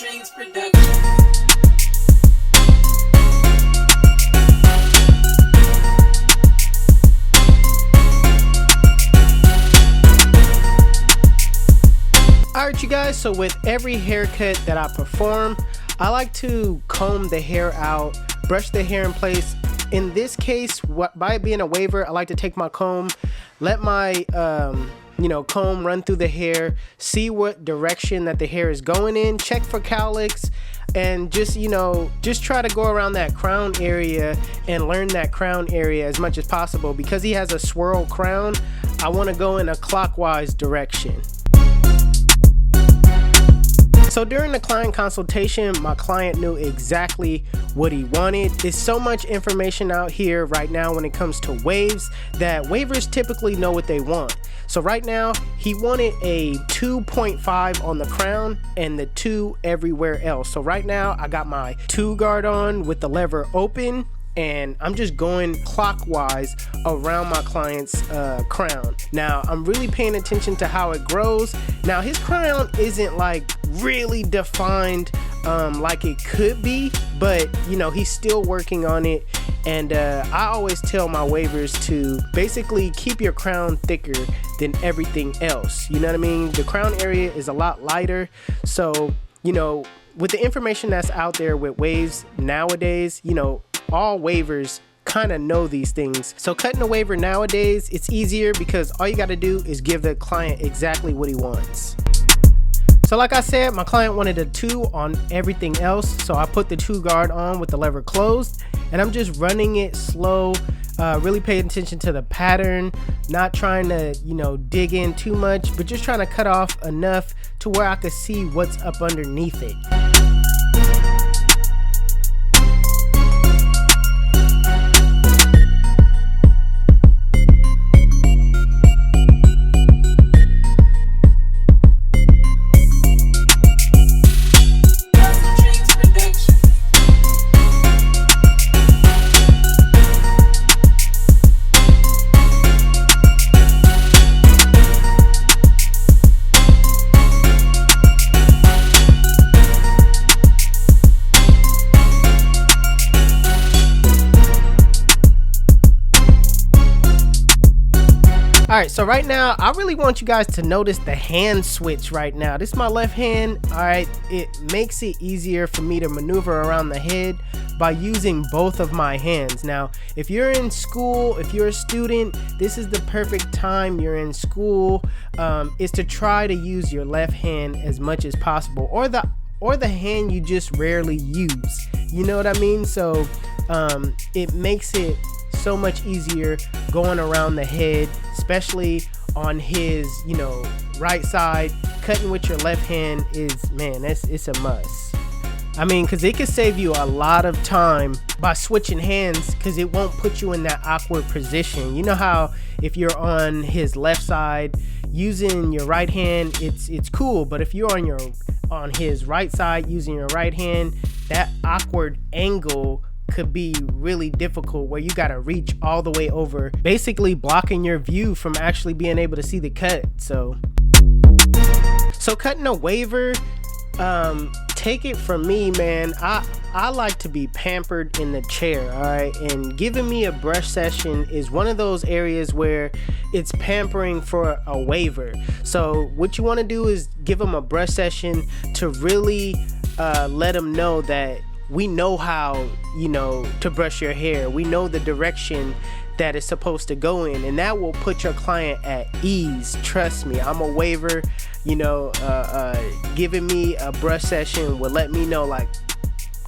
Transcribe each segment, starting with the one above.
HustleDreamProduction. Alright you guys, so with every haircut that I perform, I like to comb the hair out, brush the hair in place. In this case, by it being a waver, I like to take my comb, let my comb run through the hair, see what direction that the hair is going in, check for cowlicks, and just try to go around that crown area and learn that crown area as much as possible. Because he has a swirl crown, I want to go in a clockwise direction. So during the client consultation, my client knew exactly what he wanted. There's so much information out here right now when it comes to waves that wavers typically know what they want. So right now, he wanted a 2.5 on the crown and the 2 everywhere else. So right now, I got my 2 guard on with the lever open, and I'm just going clockwise around my client's crown. Now, I'm really paying attention to how it grows. Now, his crown isn't like really defined like it could be, but he's still working on it. And I always tell my wavers to basically keep your crown thicker than everything else. You know what I mean? The crown area is a lot lighter. So, with the information that's out there with waves nowadays, all wavers kind of know these things. So cutting a waver nowadays, it's easier because all you got to do is give the client exactly what he wants. So like I said, my client wanted a 2 on everything else. So I put the 2 guard on with the lever closed, and I'm just running it slow, really paying attention to the pattern, not trying to, dig in too much, but just trying to cut off enough to where I could see what's up underneath it. Alright, so right now, I really want you guys to notice the hand switch right now. This is my left hand. Alright, it makes it easier for me to maneuver around the head by using both of my hands. Now, if you're in school, if you're a student, this is the perfect time. You're in school, is to try to use your left hand as much as possible, or the hand you just rarely use. You know what I mean? So it makes it so much easier going around the head, especially on his right side. Cutting with your left hand is, man, it's a must. I mean, because it can save you a lot of time by switching hands, because it won't put you in that awkward position. You know how if you're on his left side using your right hand, it's cool, but if you're on his right side using your right hand, that awkward angle could be really difficult, where you got to reach all the way over, basically blocking your view from actually being able to see the cut. So cutting a waver, take it from me, man, I like to be pampered in the chair. All right, and giving me a brush session is one of those areas where it's pampering for a waver. So what you want to do is give them a brush session to really let them know that we know how, to brush your hair. We know the direction that it's supposed to go in, and that will put your client at ease. Trust me, I'm a waver. Giving me a brush session will let me know, like,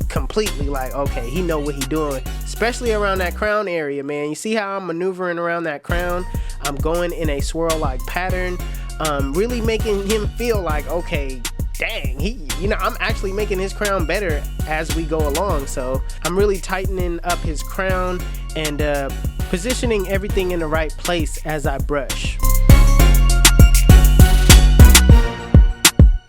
completely, like, okay, he know what he doing, especially around that crown area, man. You see how I'm maneuvering around that crown? I'm going in a swirl like pattern, really making him feel like, okay, dang, I'm actually making his crown better as we go along. So I'm really tightening up his crown and positioning everything in the right place as I brush.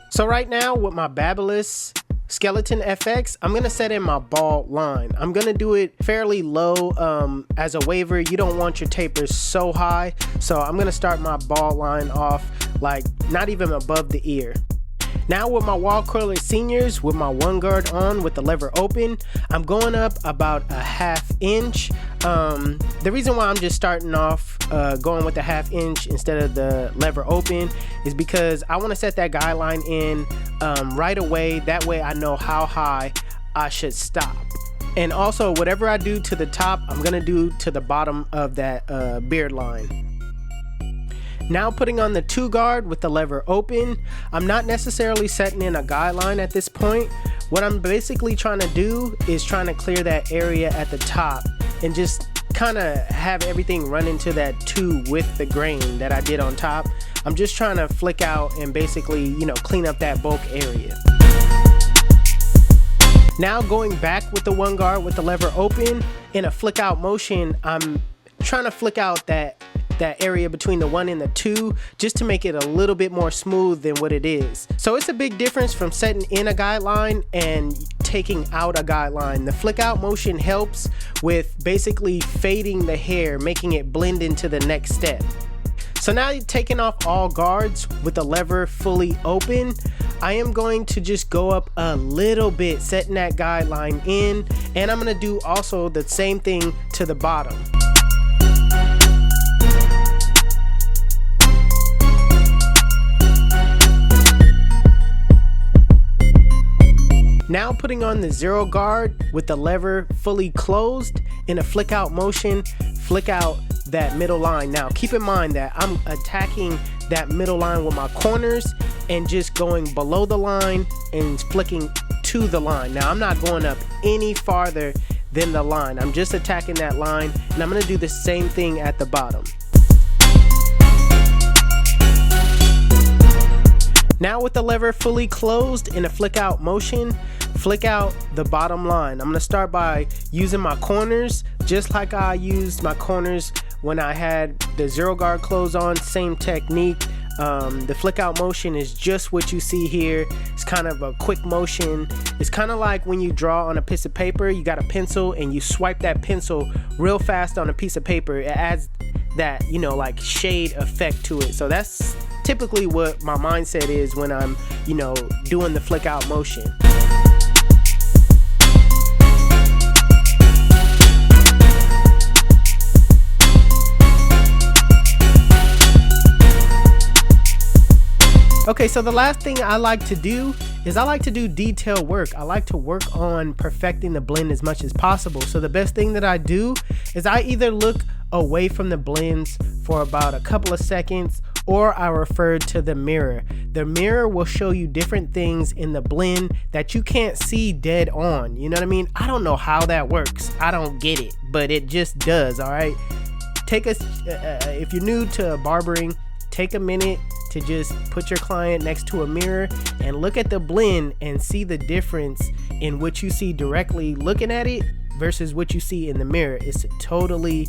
So right now with my Babyliss Skeleton FX, I'm gonna set in my bald line. I'm gonna do it fairly low. As a waver, you don't want your tapers so high, so I'm gonna start my bald line off like not even above the ear. Now with my wall curler seniors, with my one guard on with the lever open, I'm going up about a 1/2 inch. The reason why I'm just starting off going with the 1/2 inch instead of the lever open is because I want to set that guideline in right away. That way I know how high I should stop. And also whatever I do to the top, I'm gonna do to the bottom of that beard line. Now putting on the 2 guard with the lever open, I'm not necessarily setting in a guideline at this point. What I'm basically trying to do is trying to clear that area at the top and just kind of have everything run into that 2 with the grain that I did on top. I'm just trying to flick out and basically, you know, clean up that bulk area. Now going back with the 1 guard with the lever open, in a flick out motion, I'm trying to flick out that area between the 1 and the 2 just to make it a little bit more smooth than what it is. So it's a big difference from setting in a guideline and taking out a guideline. The flick out motion helps with basically fading the hair, making it blend into the next step. So now taking off all guards with the lever fully open, I am going to just go up a little bit, setting that guideline in, and I'm gonna do also the same thing to the bottom. Now putting on the 0 guard with the lever fully closed, in a flick out motion, flick out that middle line. Now keep in mind that I'm attacking that middle line with my corners and just going below the line and flicking to the line. Now I'm not going up any farther than the line. I'm just attacking that line, and I'm gonna do the same thing at the bottom. Now with the lever fully closed, in a flick out motion, flick out the bottom line. I'm gonna start by using my corners just like I used my corners when I had the 0 guard closed on. Same technique. The flick out motion is just what you see here. It's kind of a quick motion. It's kind of like when you draw on a piece of paper, you got a pencil and you swipe that pencil real fast on a piece of paper. It adds that, you know, like shade effect to it. So that's typically what my mindset is when I'm, you know, doing the flick out motion. Okay, so the last thing I like to do is I like to do detail work. I like to work on perfecting the blend as much as possible. So the best thing that I do is I either look away from the blends for about a couple of seconds, or I refer to the mirror. The mirror will show you different things in the blend that you can't see dead on. You know what I mean? I don't know how that works. I don't get it, but it just does. All right. If you're new to barbering, take a minute to just put your client next to a mirror and look at the blend and see the difference in what you see directly looking at it versus what you see in the mirror. It's totally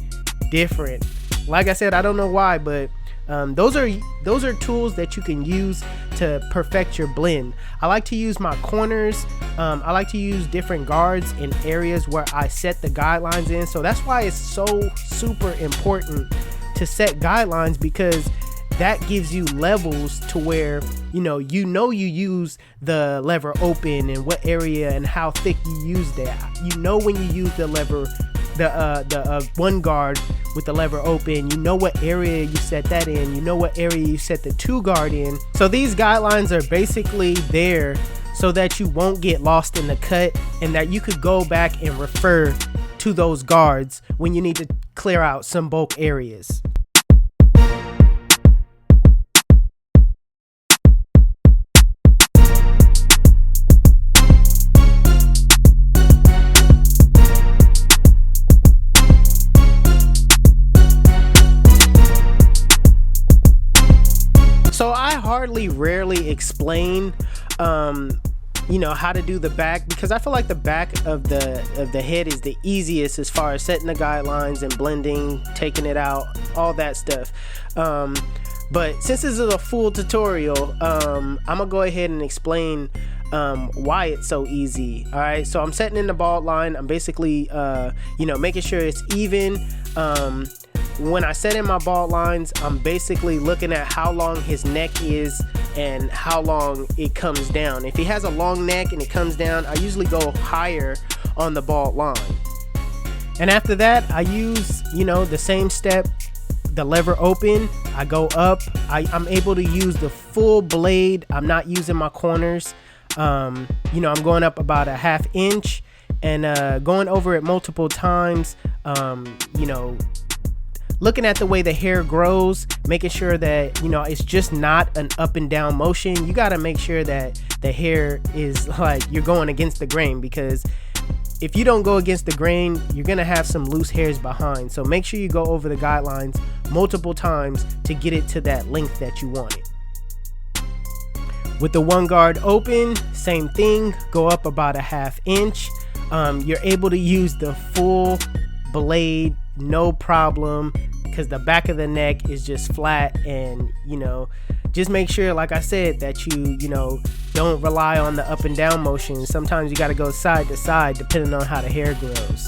different. Like I said, I don't know why, but those are tools that you can use to perfect your blend. I like to use my corners. I like to use different guards in areas where I set the guidelines in. So that's why it's so super important to set guidelines, because that gives you levels to where you use the lever open and what area and how thick you use that. You know when you use the lever, the 1 guard with the lever open, you know what area you set that in, you know what area you set the 2 guard in. So these guidelines are basically there so that you won't get lost in the cut, and that you could go back and refer to those guards when you need to clear out some bulk areas. So I rarely explain how to do the back, because I feel like the back of the head is the easiest as far as setting the guidelines and blending, taking it out, all that stuff. But since this is a full tutorial, I'm gonna go ahead and explain why it's so easy. All right, so I'm setting in the bald line. I'm basically making sure it's even. When I set in my bald lines, I'm basically looking at how long his neck is and how long it comes down. If he has a long neck and it comes down, I usually go higher on the bald line. And after that, I use, the same step. The lever open, I go up. I'm able to use the full blade. I'm not using my corners. I'm going up about a 1/2 inch and going over it multiple times. Looking at the way the hair grows, making sure that, it's just not an up and down motion. You got to make sure that the hair is like you're going against the grain, because if you don't go against the grain, you're going to have some loose hairs behind. So make sure you go over the guidelines multiple times to get it to that length that you want it. With the one guard open, same thing, go up about a 1/2 inch. You're able to use the full blade, no problem, because the back of the neck is just flat. And just make sure, like I said, that you don't rely on the up and down motion. Sometimes you got to go side to side depending on how the hair grows.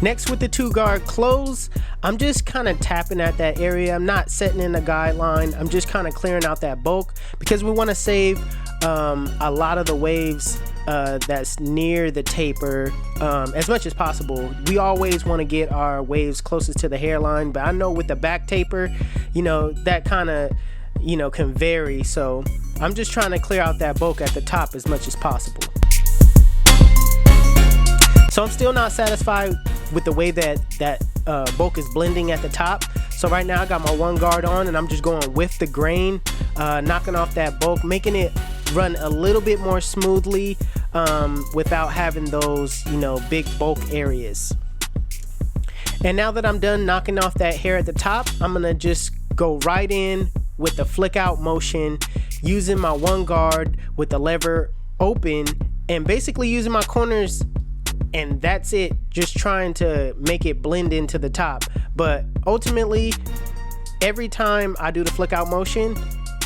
Next, with the 2-guard close, I'm just kind of tapping at that area. I'm not setting in a guideline. I'm just kind of clearing out that bulk, because we want to save a lot of the waves that's near the taper as much as possible. We always want to get our waves closest to the hairline, but I know with the back taper, that kind of can vary. So I'm just trying to clear out that bulk at the top as much as possible. So I'm still not satisfied with the way that bulk is blending at the top. So right now I got my 1 guard on, and I'm just going with the grain, knocking off that bulk, making it run a little bit more smoothly without having those big bulk areas. And now that I'm done knocking off that hair at the top, I'm gonna just go right in with the flick out motion, using my 1 guard with the lever open, and basically using my corners. And that's it, just trying to make it blend into the top. But ultimately, every time I do the flick out motion,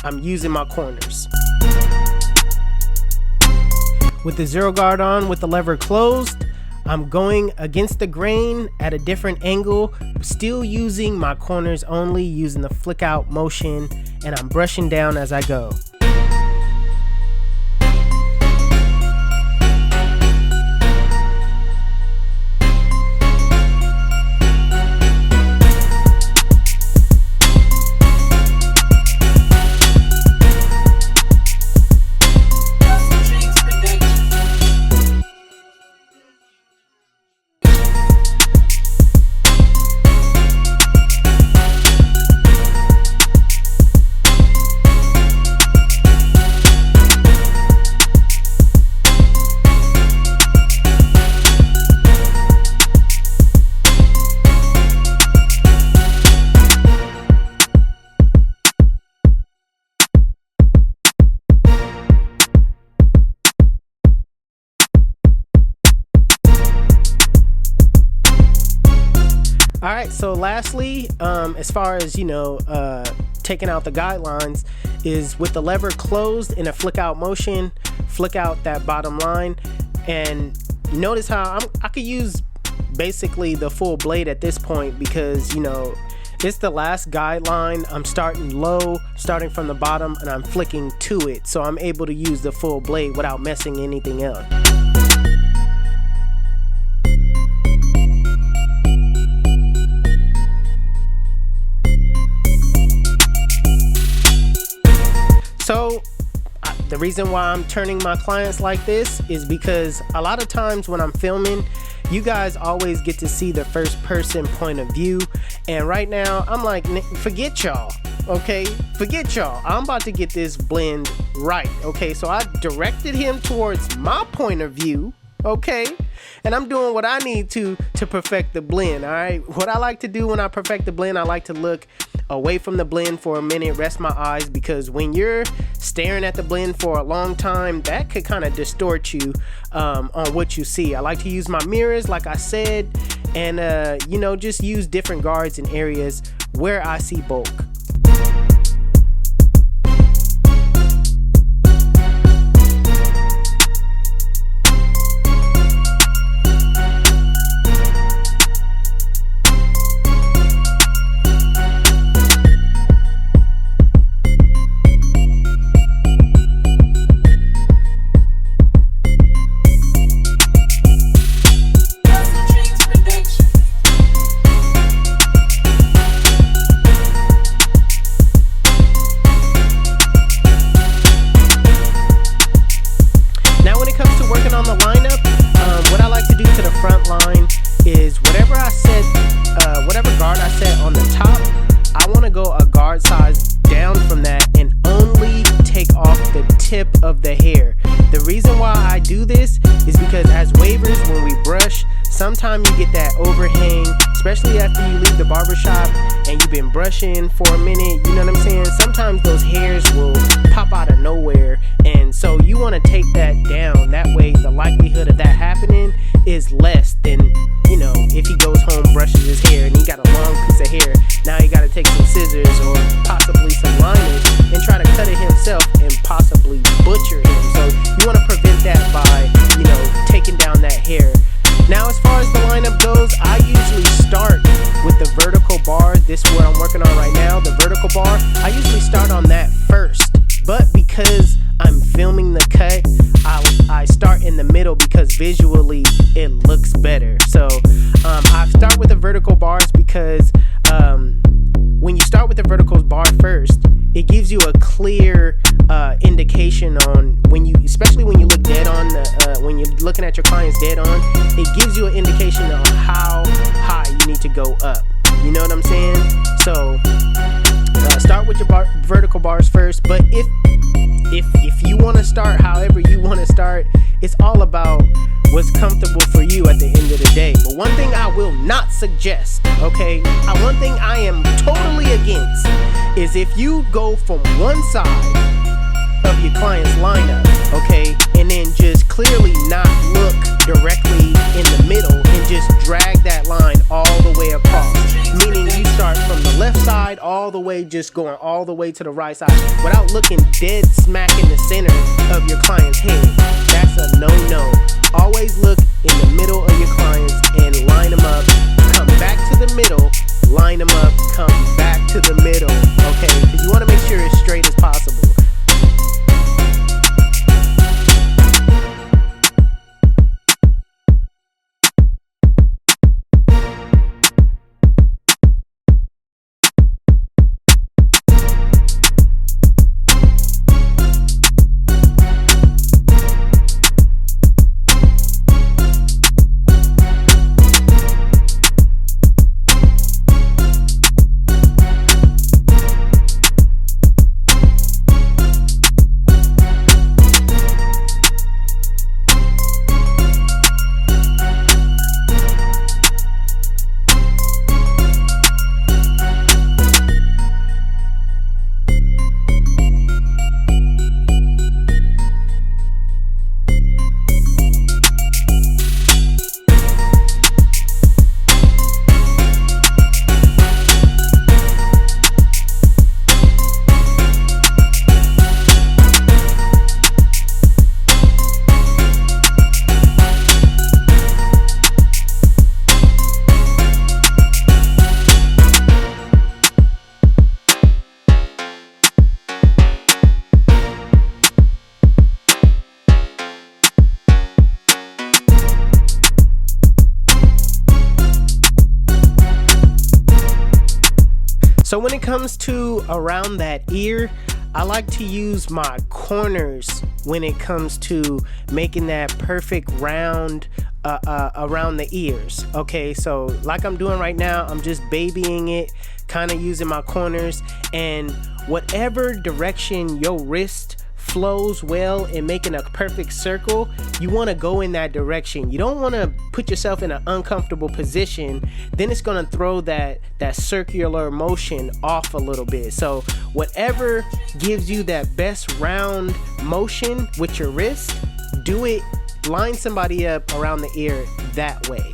I'm using my corners. With the 0 guard on, with the lever closed, I'm going against the grain at a different angle, still using my corners only, using the flick out motion, and I'm brushing down as I go. All right, so lastly, as far as taking out the guidelines, is with the lever closed in a flick out motion, flick out that bottom line. And notice how I could use basically the full blade at this point, because it's the last guideline. I'm starting low, starting from the bottom, and I'm flicking to it, so I'm able to use the full blade without messing anything up. So the reason why I'm turning my clients like this is because a lot of times when I'm filming, you guys always get to see the first person point of view. And right now I'm like, forget y'all, okay? Forget y'all. I'm about to get this blend right, okay? So I directed him towards my point of view, okay? And I'm doing what I need to perfect the blend, all right? What I like to do when I perfect the blend, I like to look away from the blend for a minute, rest my eyes, because when you're staring at the blend for a long time, that could kind of distort you on what you see. I like to use my mirrors, like I said, and just use different guards in areas where I see bulk. sometime you get that overhang, especially after you leave the barbershop and you've been brushing for a minute, you know what I'm saying? Sometimes those hairs will pop out of nowhere, and so you want to take that down. That way the likelihood of that happening is less than, you know, if he goes home, brushes his hair, and he got a long piece of hair. Now he got to take some scissors or possibly some liners and try to cut it himself and possibly butcher him. So you want to prevent that by, you know, taking down that hair. Now, as far as the lineup goes, I usually start with the vertical bar. This is what I'm working on right now, the vertical bar. I usually start on that first, but because I'm filming the cut, I start in the middle because visually it looks better. So I start with the vertical bars because when you start with the vertical bar first, it gives you a clear indication on when you, especially when you look dead on the, when you're looking at your clients dead on, it gives you an indication on how high you need to go up. You know what I'm saying? So start with your vertical bars first. But if you want to start however you want to start, it's all about what's comfortable for you at the end of the day. But one thing I will not suggest, okay, one thing I am totally against is if you go from one side of your client's lineup, okay, and then just clearly not look directly in the middle and just drag that line all the way across. Meaning you start from the left side all the way, just going all the way to the right side without looking dead smack in the center of your client's head. That's a no-no. Always look in the middle of your clients and line them up. Come back to the middle, line them up, come back to the middle, okay? Because you want to make sure it's straight as possible. So when it comes to around that ear, I like to use my corners when it comes to making that perfect round around the ears. Okay, so like I'm doing right now, I'm just babying it, kind of using my corners, and whatever direction your wrist flows well in making a perfect circle, you want to go in that direction. You don't want to put yourself in an uncomfortable position, then it's going to throw that circular motion off a little bit. So whatever gives you that best round motion with your wrist, do it. Line somebody up around the ear that way.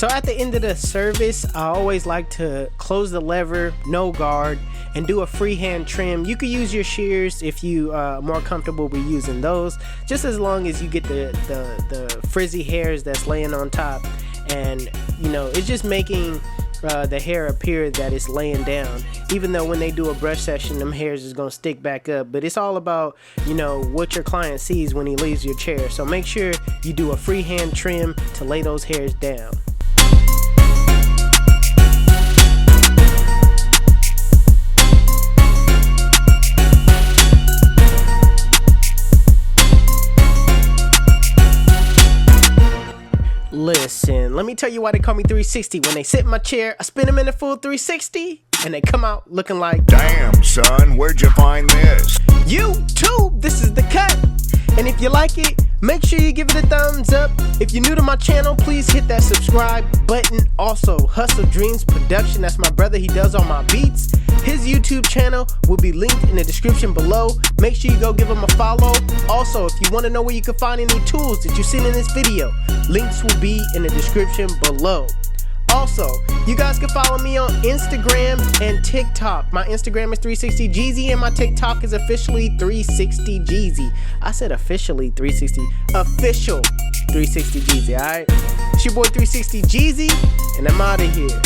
So at the end of the service, I always like to close the lever, no guard, and do a freehand trim. You could use your shears if you are more comfortable with using those, just as long as you get the frizzy hairs that's laying on top. And you know, it's just making the hair appear that it's laying down, even though when they do a brush session, them hairs is gonna stick back up. But it's all about, you know, what your client sees when he leaves your chair. So make sure you do a freehand trim to lay those hairs down. Listen, let me tell you why they call me 360. When they sit in my chair, I spin them in a full 360, and they come out looking like, damn, son, where'd you find this? YouTube, this is the cut. And if you like it, make sure you give it a thumbs up. If you're new to my channel, please hit that subscribe button. Also, HustleDreamProduction, that's my brother, he does all my beats. His YouTube channel will be linked in the description below. Make sure you go give him a follow. Also, if you want to know where you can find any tools that you seen in this video, links will be in the description below. Also, you guys can follow me on Instagram and TikTok. My Instagram is 360Jeezy and my TikTok is officially 360Jeezy. I said officially 360, official 360Jeezy, alright? It's your boy 360Jeezy, and I'm out of here.